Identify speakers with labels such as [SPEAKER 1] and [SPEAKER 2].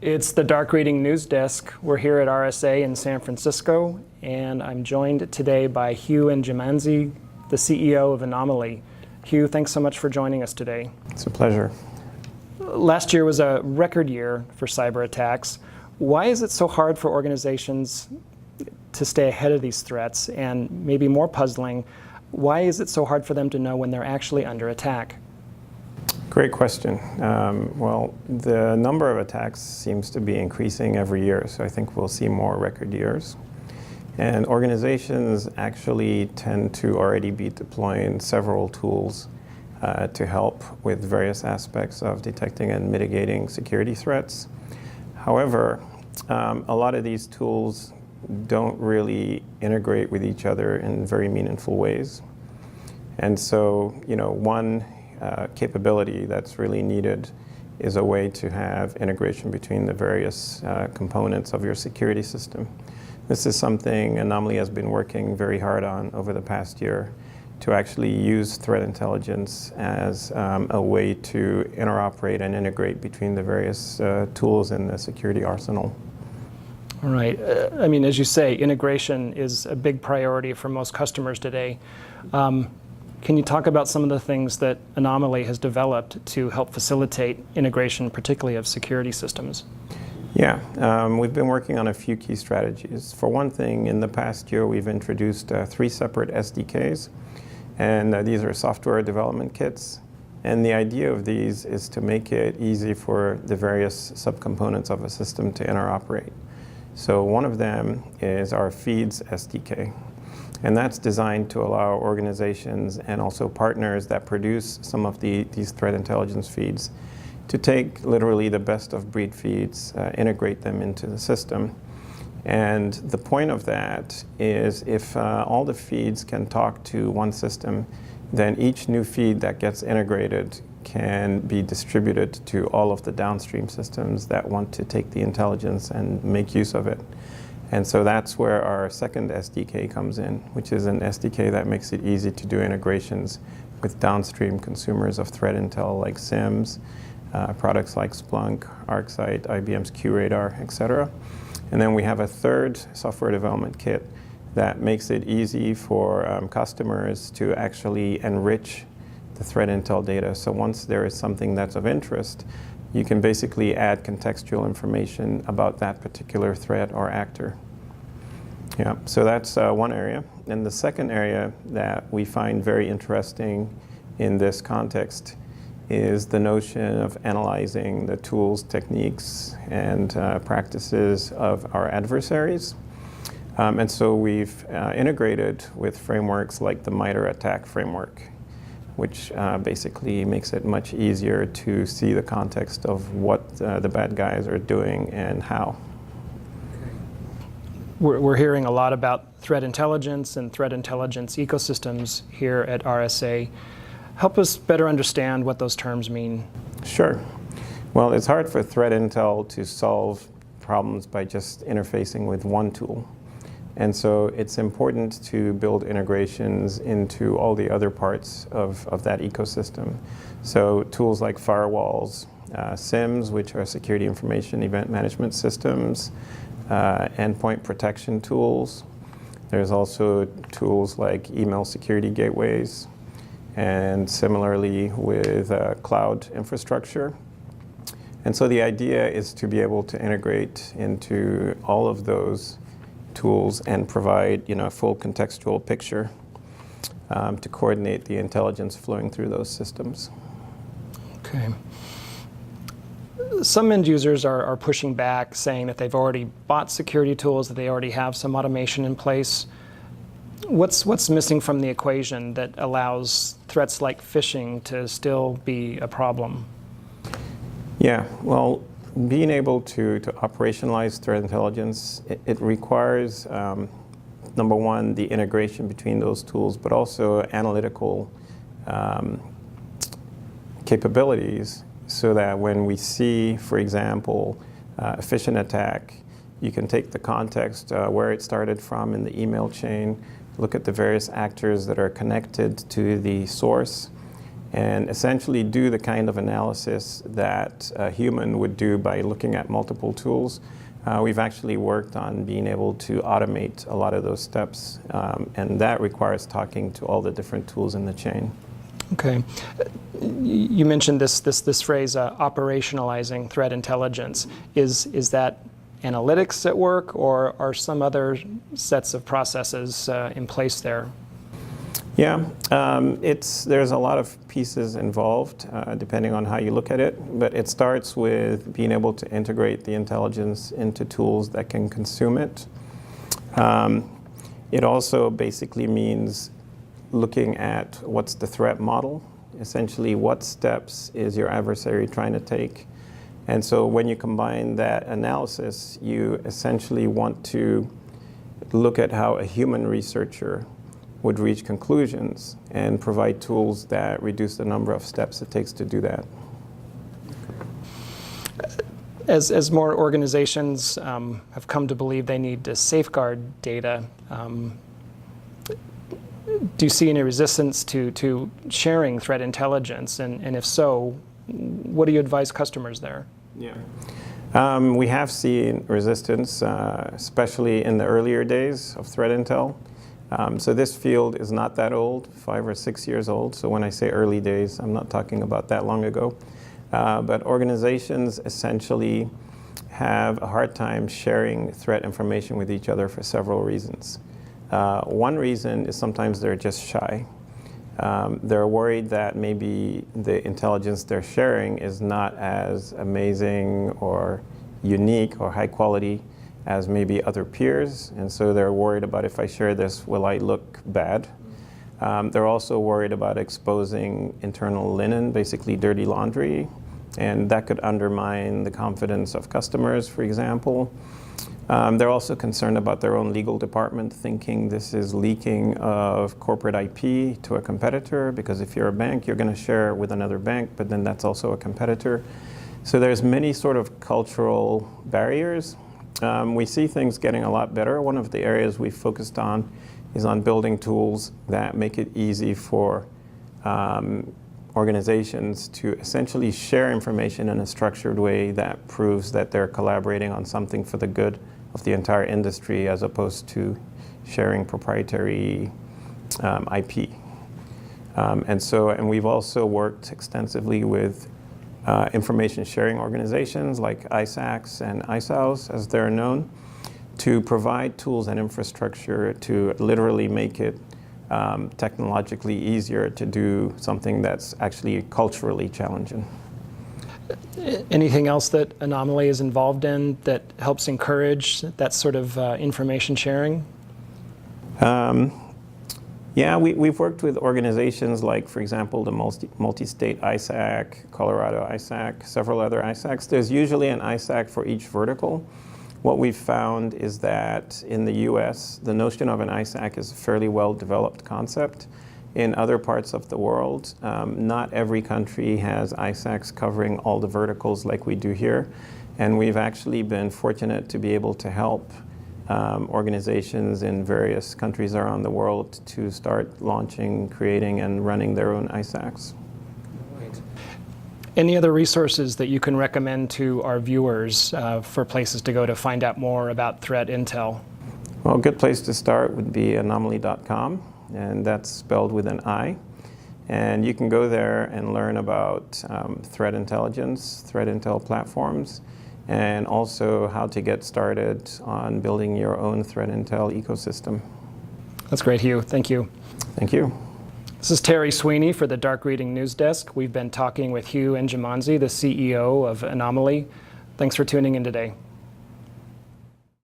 [SPEAKER 1] It's the Dark Reading News Desk. We're here at RSA in San Francisco, and I'm joined today by Hugh Njemanze, the CEO of Anomali. Hugh, thanks so much for joining us today.
[SPEAKER 2] It's a pleasure.
[SPEAKER 1] Last year was a record year for cyber attacks. Why is it so hard for organizations to stay ahead of these threats? And maybe more puzzling, why is it so hard for them to know when they're actually under attack?
[SPEAKER 2] Great question. Well, the number of attacks seems to be increasing every year, so I think we'll see more record years. And organizations actually tend to already be deploying several tools to help with various aspects of detecting and mitigating security threats. However, a lot of these tools don't really integrate with each other in very meaningful ways. And so, one capability that's really needed is a way to have integration between the various components of your security system. This is something Anomali has been working very hard on over the past year, to actually use threat intelligence as a way to interoperate and integrate between the various tools in the security arsenal.
[SPEAKER 1] All right. As you say, integration is a big priority for most customers today. Can you talk about some of the things that Anomali has developed to help facilitate integration, particularly of security systems?
[SPEAKER 2] Yeah, we've been working on a few key strategies. For one thing, in the past year, we've introduced 3 separate SDKs, and these are software development kits. And the idea of these is to make it easy for the various subcomponents of a system to interoperate. So one of them is our Feeds SDK. And that's designed to allow organizations and also partners that produce some of these threat intelligence feeds to take literally the best of breed feeds, integrate them into the system. And the point of that is if all the feeds can talk to one system, then each new feed that gets integrated can be distributed to all of the downstream systems that want to take the intelligence and make use of it. And so that's where our second SDK comes in, which is an SDK that makes it easy to do integrations with downstream consumers of threat intel like SIEMs, products like Splunk, ArcSight, IBM's QRadar, etc. And then we have a third software development kit that makes it easy for customers to actually enrich the threat intel data. So once there is something that's of interest, you can basically add contextual information about that particular threat or actor. Yeah, so that's one area. And the second area that we find very interesting in this context is the notion of analyzing the tools, techniques, and practices of our adversaries. And so we've integrated with frameworks like the MITRE ATT&CK framework, which basically makes it much easier to see the context of what the bad guys are doing and how.
[SPEAKER 1] We're hearing a lot about threat intelligence and threat intelligence ecosystems here at RSA. Help us better understand what those terms mean.
[SPEAKER 2] Sure. Well, it's hard for threat intel to solve problems by just interfacing with one tool. And so it's important to build integrations into all the other parts of that ecosystem. So tools like firewalls, SIEMs, which are security information event management systems, endpoint protection tools. There's also tools like email security gateways, and similarly with cloud infrastructure. And so the idea is to be able to integrate into all of those tools and provide a full contextual picture to coordinate the intelligence flowing through those systems.
[SPEAKER 1] Okay. Some end users are pushing back, saying that they've already bought security tools, that they already have some automation in place. What's missing from the equation that allows threats like phishing to still be a problem?
[SPEAKER 2] Yeah, well, being able to operationalize threat intelligence, it requires, number one, the integration between those tools, but also analytical capabilities so that when we see, for example, a phishing attack, you can take the context where it started from in the email chain, look at the various actors that are connected to the source, and essentially do the kind of analysis that a human would do by looking at multiple tools. We've actually worked on being able to automate a lot of those steps, and that requires talking to all the different tools in the chain.
[SPEAKER 1] Okay. You mentioned this phrase, operationalizing threat intelligence. Is that analytics at work, or are some other sets of processes in place there?
[SPEAKER 2] Yeah, there's a lot of pieces involved, depending on how you look at it, but it starts with being able to integrate the intelligence into tools that can consume it. It also basically means looking at what's the threat model, essentially what steps is your adversary trying to take. And so when you combine that analysis, you essentially want to look at how a human researcher would reach conclusions and provide tools that reduce the number of steps it takes to do that.
[SPEAKER 1] As more organizations have come to believe they need to safeguard data, do you see any resistance to sharing threat intelligence? And if so, what do you advise customers there?
[SPEAKER 2] Yeah. We have seen resistance, especially in the earlier days of threat intel. So this field is not that old, 5 or 6 years old. So when I say early days, I'm not talking about that long ago. But organizations essentially have a hard time sharing threat information with each other for several reasons. One reason is sometimes they're just shy. They're worried that maybe the intelligence they're sharing is not as amazing or unique or high quality as maybe other peers, and so they're worried about, if I share this, will I look bad? They're also worried about exposing internal linen, basically dirty laundry, and that could undermine the confidence of customers, for example. They're also concerned about their own legal department, thinking this is leaking of corporate IP to a competitor, because if you're a bank, you're going to share with another bank, but then that's also a competitor. So there's many sort of cultural barriers. We see things getting a lot better. One of the areas we've focused on is on building tools that make it easy for organizations to essentially share information in a structured way that proves that they're collaborating on something for the good of the entire industry, as opposed to sharing proprietary IP. And we've also worked extensively with information sharing organizations like ISACs and ISAOs, as they're known, to provide tools and infrastructure to literally make it technologically easier to do something that's actually culturally challenging.
[SPEAKER 1] Anything else that Anomali is involved in that helps encourage that sort of information sharing?
[SPEAKER 2] Yeah, we've worked with organizations like, for example, the multi-state ISAC, Colorado ISAC, several other ISACs. There's usually an ISAC for each vertical. What we've found is that in the US, the notion of an ISAC is a fairly well-developed concept. In other parts of the world, not every country has ISACs covering all the verticals like we do here. And we've actually been fortunate to be able to help organizations in various countries around the world to start launching, creating, and running their own ISACs.
[SPEAKER 1] Right. Any other resources that you can recommend to our viewers for places to go to find out more about threat intel?
[SPEAKER 2] Well, a good place to start would be anomaly.com, and that's spelled with an I. And you can go there and learn about threat intelligence, threat intel platforms, and also how to get started on building your own threat intel ecosystem.
[SPEAKER 1] That's great, Hugh. Thank you.
[SPEAKER 2] Thank you.
[SPEAKER 1] This is Terry Sweeney for the Dark Reading News Desk. We've been talking with Hugh Njemanze, the CEO of Anomali. Thanks for tuning in today.